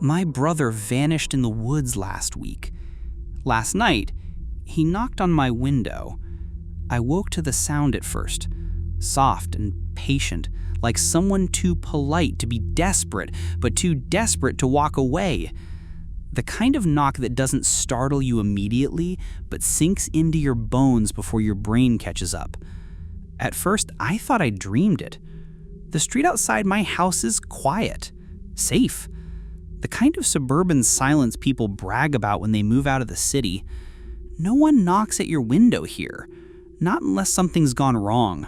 My brother vanished in the woods last week. Last night, he knocked on my window. I woke to the sound at first, soft and patient, like someone too polite to be desperate, but too desperate to walk away. The kind of knock that doesn't startle you immediately, but sinks into your bones before your brain catches up. At first, I thought I dreamed it. The street outside my house is quiet, safe. The kind of suburban silence people brag about when they move out of the city. No one knocks at your window here, not unless something's gone wrong.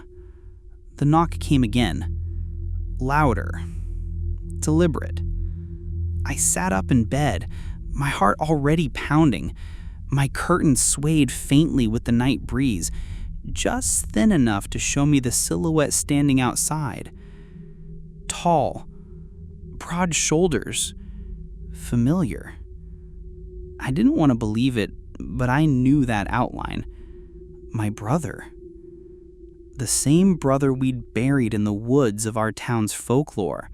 The knock came again. Louder. Deliberate. I sat up in bed, my heart already pounding. My curtains swayed faintly with the night breeze, just thin enough to show me the silhouette standing outside. Tall, broad shoulders, familiar. I didn't want to believe it, but I knew that outline. My brother. The same brother we'd buried in the woods of our town's folklore.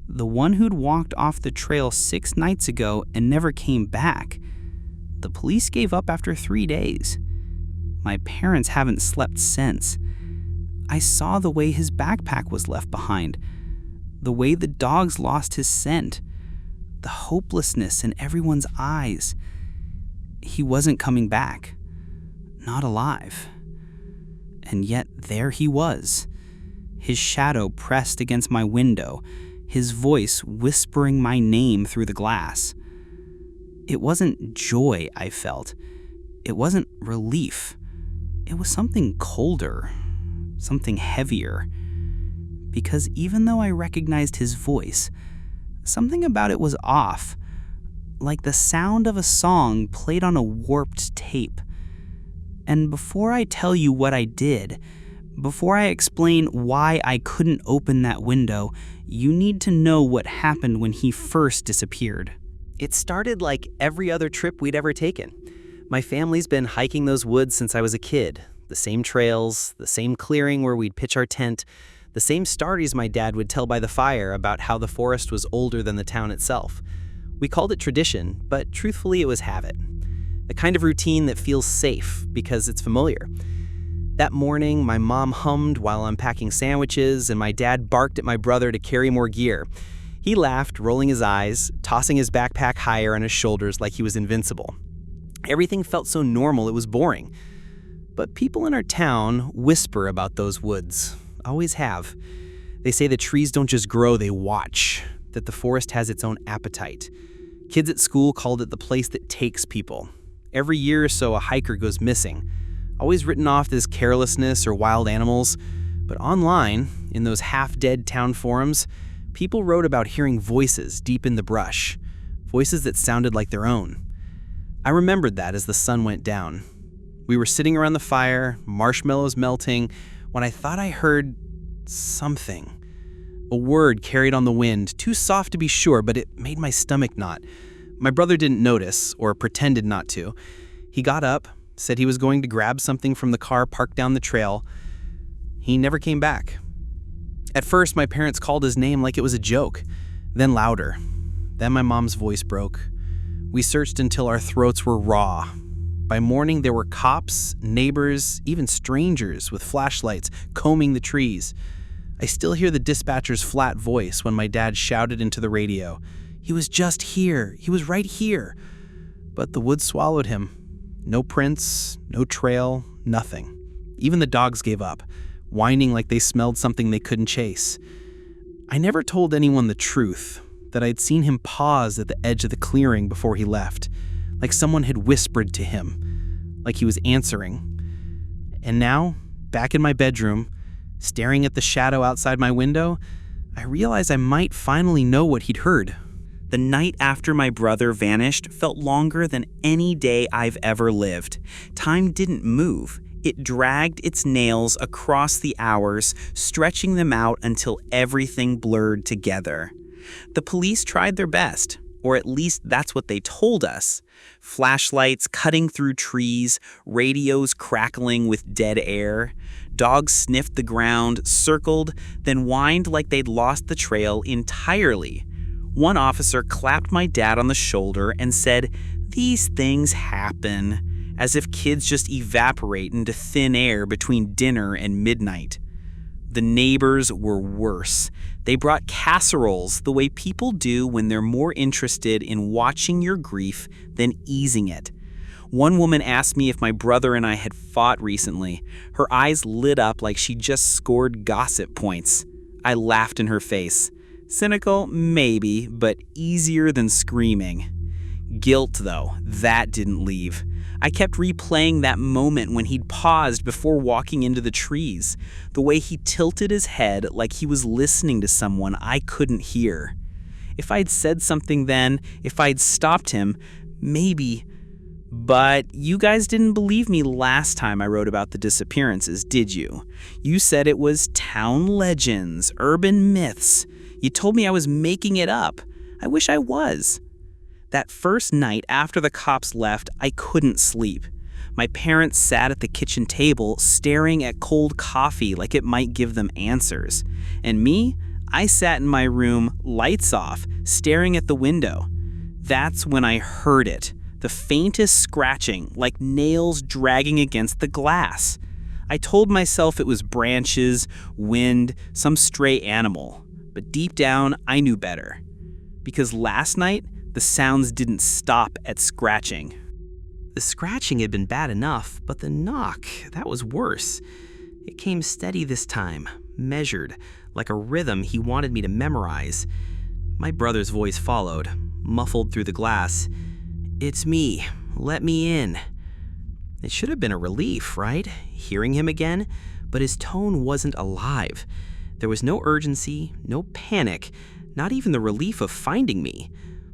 The one who'd walked off the trail 6 nights ago and never came back. The police gave up after 3 days. My parents haven't slept since. I saw the way his backpack was left behind, the way the dogs lost his scent, the hopelessness in everyone's eyes. He wasn't coming back. Not alive. And yet there he was, his shadow pressed against my window, his voice whispering my name through the glass. It wasn't joy I felt. It wasn't relief. It was something colder, something heavier. Because even though I recognized his voice, something about it was off, like the sound of a song played on a warped tape. And before I tell you what I did, before I explain why I couldn't open that window, you need to know what happened when he first disappeared. It started like every other trip we'd ever taken. My family's been hiking those woods since I was a kid. The same trails, the same clearing where we'd pitch our tent, the same stories my dad would tell by the fire about how the forest was older than the town itself. We called it tradition, but truthfully it was habit. The kind of routine that feels safe because it's familiar. That morning, my mom hummed while unpacking sandwiches, and my dad barked at my brother to carry more gear. He laughed, rolling his eyes, tossing his backpack higher on his shoulders like he was invincible. Everything felt so normal it was boring. But people in our town whisper about those woods. Always have. They say the trees don't just grow, they watch, that the forest has its own appetite. Kids at school called it the place that takes people. Every year or so, a hiker goes missing, always written off as carelessness or wild animals. But online, in those half-dead town forums, people wrote about hearing voices deep in the brush, voices that sounded like their own. I remembered that as the sun went down. We were sitting around the fire, marshmallows melting, when I thought I heard something. A word carried on the wind, too soft to be sure, but it made my stomach knot. My brother didn't notice, or pretended not to. He got up, said he was going to grab something from the car parked down the trail. He never came back. At first, my parents called his name like it was a joke, then louder. Then my mom's voice broke. We searched until our throats were raw. By morning, there were cops, neighbors, even strangers with flashlights combing the trees. I still hear the dispatcher's flat voice when my dad shouted into the radio, "He was just here. He was right here." But the woods swallowed him. No prints, no trail, nothing. Even the dogs gave up, whining like they smelled something they couldn't chase. I never told anyone the truth, that I'd seen him pause at the edge of the clearing before he left, like someone had whispered to him, like he was answering. And now, back in my bedroom, staring at the shadow outside my window, I realize I might finally know what he'd heard. The night after my brother vanished felt longer than any day I've ever lived. Time didn't move. It dragged its nails across the hours, stretching them out until everything blurred together. The police tried their best, or at least that's what they told us. Flashlights cutting through trees, radios crackling with dead air. Dogs sniffed the ground, circled, then whined like they'd lost the trail entirely. One officer clapped my dad on the shoulder and said, "These things happen," as if kids just evaporate into thin air between dinner and midnight. The neighbors were worse. They brought casseroles the way people do when they're more interested in watching your grief than easing it. One woman asked me if my brother and I had fought recently. Her eyes lit up like she just scored gossip points. I laughed in her face. Cynical, maybe, but easier than screaming. Guilt, though, that didn't leave. I kept replaying that moment when he'd paused before walking into the trees, the way he tilted his head like he was listening to someone I couldn't hear. If I'd said something then, if I'd stopped him, maybe. But you guys didn't believe me last time I wrote about the disappearances, did you? You said it was town legends, urban myths. You told me I was making it up. I wish I was. That first night after the cops left, I couldn't sleep. My parents sat at the kitchen table staring at cold coffee like it might give them answers. And me, I sat in my room, lights off, staring at the window. That's when I heard it, the faintest scratching, like nails dragging against the glass. I told myself it was branches, wind, some stray animal. But deep down, I knew better. Because last night, the sounds didn't stop at scratching. The scratching had been bad enough, but the knock, that was worse. It came steady this time, measured, like a rhythm he wanted me to memorize. My brother's voice followed, muffled through the glass. "It's me. Let me in." It should have been a relief, right? Hearing him again, but his tone wasn't alive. There was no urgency, no panic, not even the relief of finding me.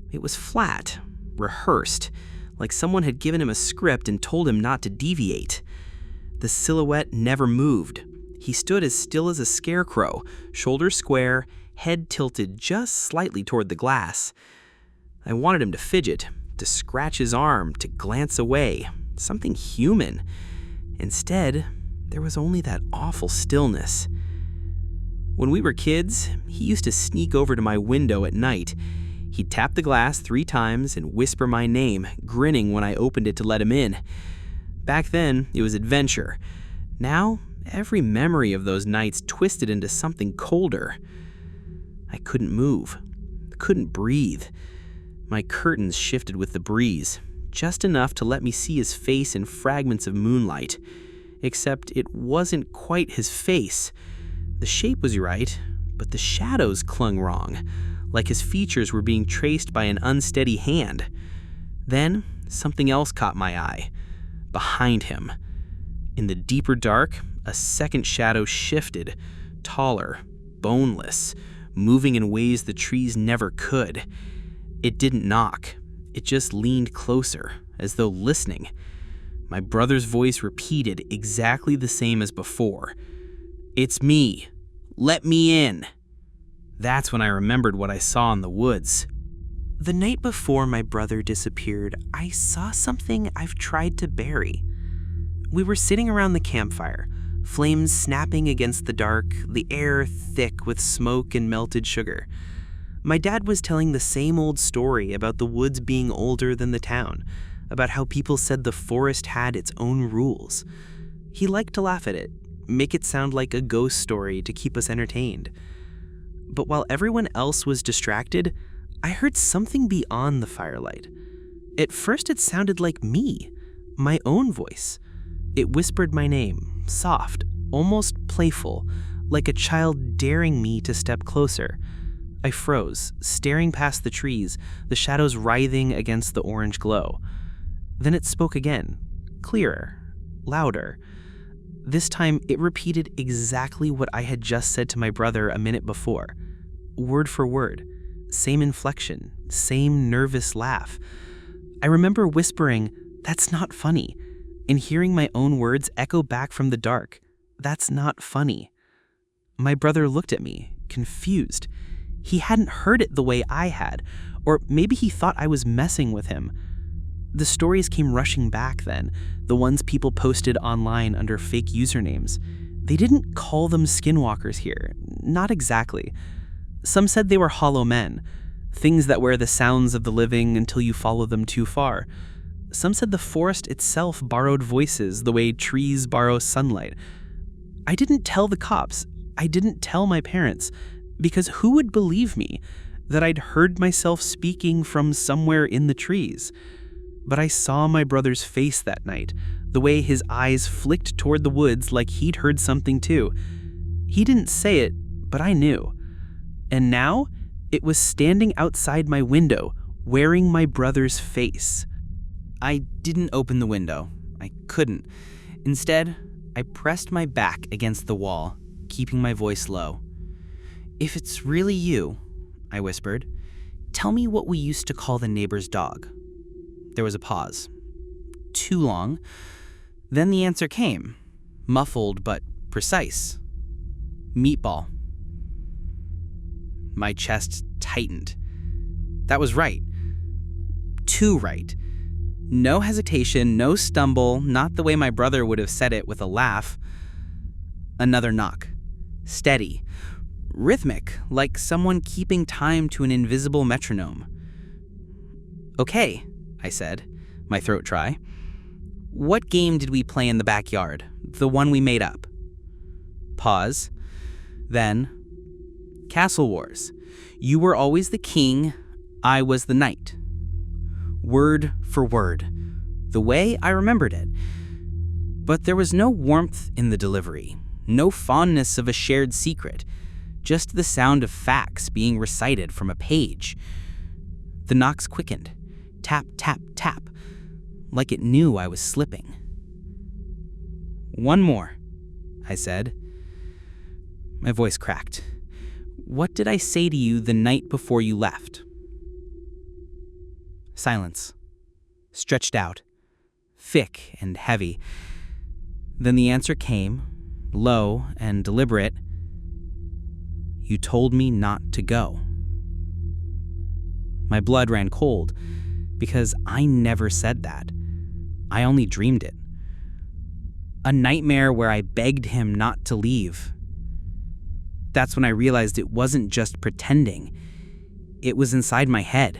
It was flat, rehearsed, like someone had given him a script and told him not to deviate. The silhouette never moved. He stood as still as a scarecrow, shoulders square, head tilted just slightly toward the glass. I wanted him to fidget, to scratch his arm, to glance away, something human. Instead, there was only that awful stillness. When we were kids, he used to sneak over to my window at night. He'd tap the glass 3 times and whisper my name, grinning when I opened it to let him in. Back then, it was adventure. Now, every memory of those nights twisted into something colder. I couldn't move, couldn't breathe. My curtains shifted with the breeze, just enough to let me see his face in fragments of moonlight. Except it wasn't quite his face. The shape was right, but the shadows clung wrong, like his features were being traced by an unsteady hand. Then, something else caught my eye. Behind him. In the deeper dark, a second shadow shifted, taller, boneless, moving in ways the trees never could. It didn't knock. It just leaned closer, as though listening. My brother's voice repeated exactly the same as before. "It's me. Let me in." That's when I remembered what I saw in the woods. The night before my brother disappeared, I saw something I've tried to bury. We were sitting around the campfire, flames snapping against the dark, the air thick with smoke and melted sugar. My dad was telling the same old story about the woods being older than the town, about how people said the forest had its own rules. He liked to laugh at it, make it sound like a ghost story to keep us entertained. But while everyone else was distracted, I heard something beyond the firelight. At first it sounded like me, my own voice. It whispered my name, soft, almost playful, like a child daring me to step closer. I froze, staring past the trees, the shadows writhing against the orange glow. Then it spoke again, clearer, louder. This time, it repeated exactly what I had just said to my brother a minute before. Word for word. Same inflection, same nervous laugh. I remember whispering, "That's not funny," and hearing my own words echo back from the dark. "That's not funny." My brother looked at me, confused. He hadn't heard it the way I had, or maybe he thought I was messing with him. The stories came rushing back then, the ones people posted online under fake usernames. They didn't call them skinwalkers here, not exactly. Some said they were hollow men, things that wear the sounds of the living until you follow them too far. Some said the forest itself borrowed voices the way trees borrow sunlight. I didn't tell the cops. I didn't tell my parents, because who would believe me that I'd heard myself speaking from somewhere in the trees? But I saw my brother's face that night, the way his eyes flicked toward the woods like he'd heard something too. He didn't say it, but I knew. And now, it was standing outside my window, wearing my brother's face. I didn't open the window. I couldn't. Instead, I pressed my back against the wall, keeping my voice low. "If it's really you," I whispered, "tell me what we used to call the neighbor's dog." There was a pause. Too long. Then the answer came, muffled but precise. "Meatball." My chest tightened. That was right. Too right. No hesitation, no stumble, not the way my brother would have said it with a laugh. Another knock. Steady. Rhythmic, like someone keeping time to an invisible metronome. "Okay," I said, my throat dry. "What game did we play in the backyard? The one we made up?" Pause. Then, "Castle Wars. You were always the king, I was the knight." Word for word, the way I remembered it. But there was no warmth in the delivery, no fondness of a shared secret, just the sound of facts being recited from a page. The knocks quickened. Tap, tap, tap, like it knew I was slipping. "One more," I said. My voice cracked. "What did I say to you the night before you left?" Silence. Stretched out. Thick and heavy. Then the answer came, low and deliberate. "You told me not to go." My blood ran cold, because I never said that. I only dreamed it. A nightmare where I begged him not to leave. That's when I realized it wasn't just pretending. It was inside my head.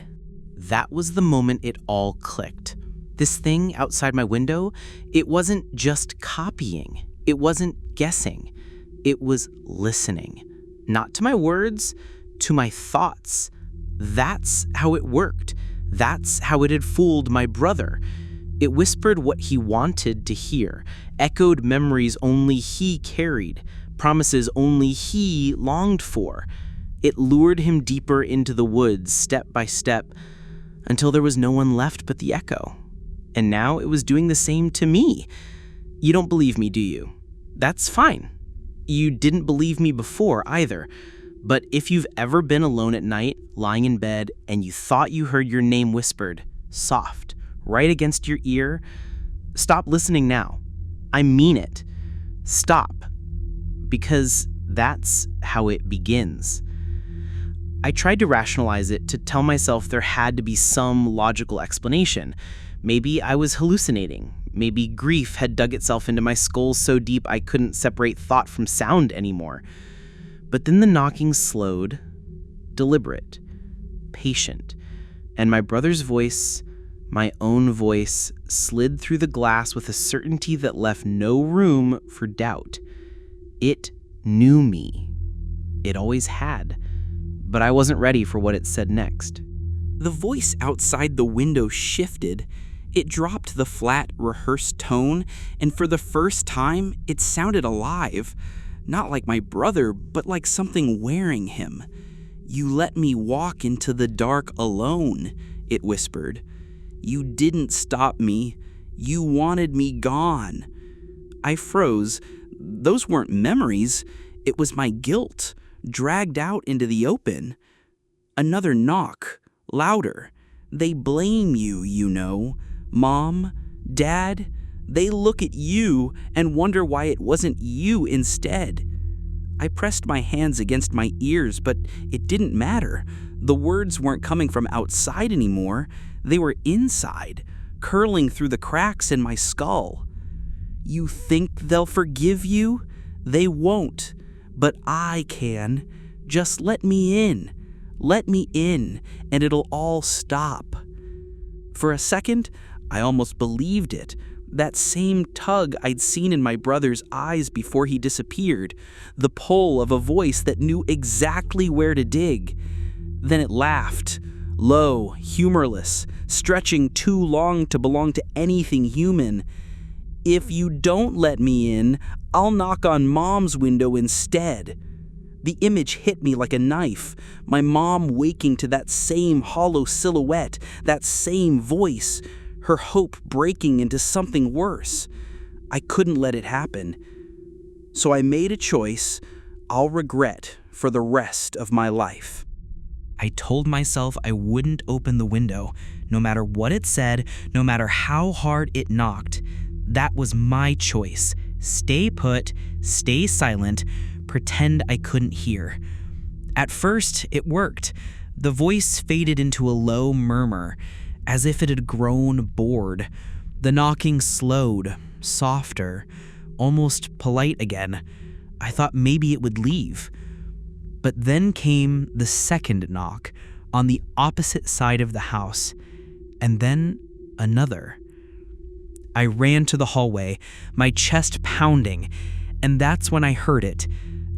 That was the moment it all clicked. This thing outside my window, it wasn't just copying. It wasn't guessing. It was listening. Not to my words, to my thoughts. That's how it worked. That's how it had fooled my brother. It whispered what he wanted to hear, echoed memories only he carried, promises only he longed for. It lured him deeper into the woods, step by step, until there was no one left but the echo. And now it was doing the same to me. You don't believe me, do you? That's fine. You didn't believe me before either. But if you've ever been alone at night, lying in bed, and you thought you heard your name whispered, soft, right against your ear, stop listening now. I mean it. Stop. Because that's how it begins. I tried to rationalize it, to tell myself there had to be some logical explanation. Maybe I was hallucinating. Maybe grief had dug itself into my skull so deep I couldn't separate thought from sound anymore. But then the knocking slowed, deliberate, patient, and my brother's voice, my own voice, slid through the glass with a certainty that left no room for doubt. It knew me. It always had. But I wasn't ready for what it said next. The voice outside the window shifted. It dropped the flat, rehearsed tone, and for the first time, it sounded alive. Not like my brother, but like something wearing him. "You let me walk into the dark alone," it whispered. "You didn't stop me. You wanted me gone." I froze. Those weren't memories. It was my guilt, dragged out into the open. Another knock, louder. "They blame you, you know. Mom, Dad, they look at you and wonder why it wasn't you instead." I pressed my hands against my ears, but it didn't matter. The words weren't coming from outside anymore. They were inside, curling through the cracks in my skull. "You think they'll forgive you? They won't. But I can. Just let me in. Let me in, and it'll all stop." For a second, I almost believed it. That same tug I'd seen in my brother's eyes before he disappeared. The pull of a voice that knew exactly where to dig. Then it laughed, low, humorless, stretching too long to belong to anything human. "If you don't let me in, I'll knock on Mom's window instead." The image hit me like a knife. My mom waking to that same hollow silhouette, that same voice, her hope breaking into something worse. I couldn't let it happen. So I made a choice I'll regret for the rest of my life. I told myself I wouldn't open the window, no matter what it said, no matter how hard it knocked. That was my choice. Stay put, stay silent, pretend I couldn't hear. At first, it worked. The voice faded into a low murmur, as if it had grown bored. The knocking slowed, softer, almost polite again. I thought maybe it would leave. But then came the second knock, on the opposite side of the house, and then another. I ran to the hallway, my chest pounding, and that's when I heard it.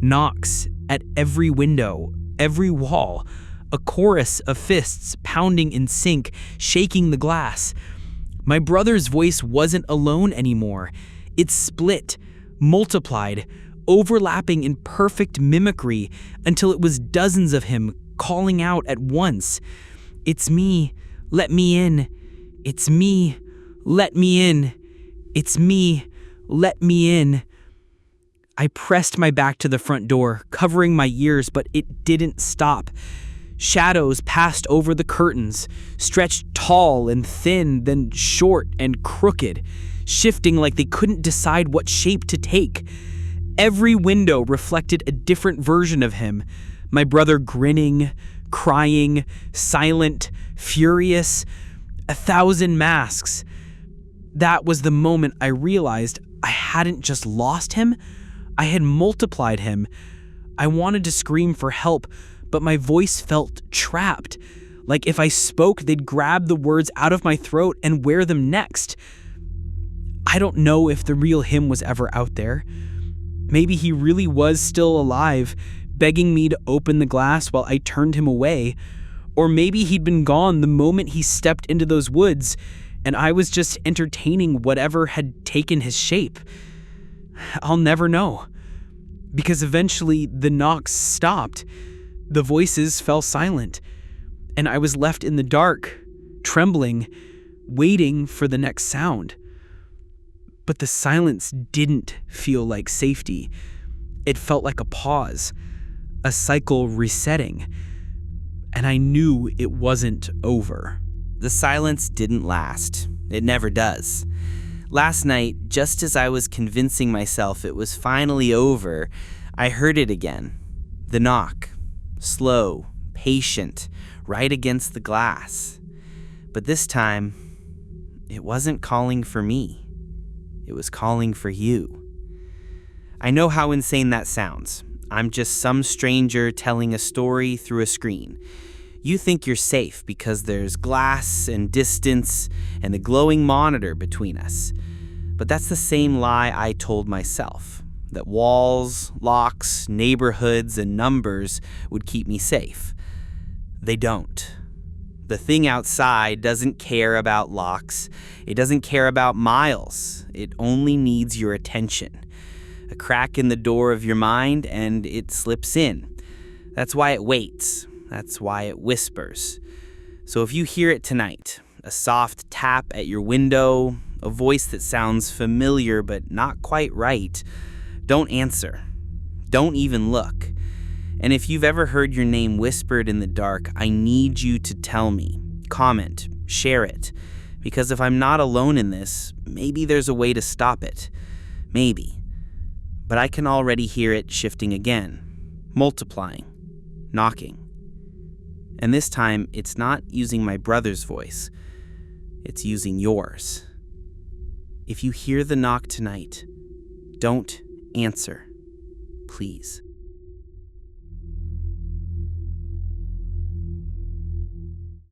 Knocks at every window, every wall, a chorus of fists pounding in sync, shaking the glass. My brother's voice wasn't alone anymore. It split, multiplied, overlapping in perfect mimicry until it was dozens of him calling out at once. "It's me, let me in. It's me, let me in. It's me, let me in." I pressed my back to the front door, covering my ears, but it didn't stop. Shadows passed over the curtains, stretched tall and thin, then short and crooked, shifting like they couldn't decide what shape to take. Every window reflected a different version of him. My brother grinning, crying, silent, furious, 1,000 masks. That was the moment I realized I hadn't just lost him, I had multiplied him. I wanted to scream for help, but my voice felt trapped. Like if I spoke, they'd grab the words out of my throat and wear them next. I don't know if the real him was ever out there. Maybe he really was still alive, begging me to open the glass while I turned him away. Or maybe he'd been gone the moment he stepped into those woods, and I was just entertaining whatever had taken his shape. I'll never know. Because eventually the knocks stopped. The voices fell silent, and I was left in the dark, trembling, waiting for the next sound. But the silence didn't feel like safety. It felt like a pause, a cycle resetting, and I knew it wasn't over. The silence didn't last. It never does. Last night, just as I was convincing myself it was finally over, I heard it again. The knock. Slow, patient, right against the glass. But this time, it wasn't calling for me. It was calling for you. I know how insane that sounds. I'm just some stranger telling a story through a screen. You think you're safe because there's glass and distance and a glowing monitor between us. But that's the same lie I told myself, that walls, locks, neighborhoods, and numbers would keep me safe. They don't. The thing outside doesn't care about locks. It doesn't care about miles. It only needs your attention. A crack in the door of your mind and it slips in. That's why it waits. That's why it whispers. So if you hear it tonight, a soft tap at your window, a voice that sounds familiar but not quite right, don't answer. Don't even look. And if you've ever heard your name whispered in the dark, I need you to tell me. Comment, share it. Because if I'm not alone in this, maybe there's a way to stop it. Maybe. But I can already hear it shifting again, multiplying, knocking. And this time, it's not using my brother's voice. It's using yours. If you hear the knock tonight, don't answer, please.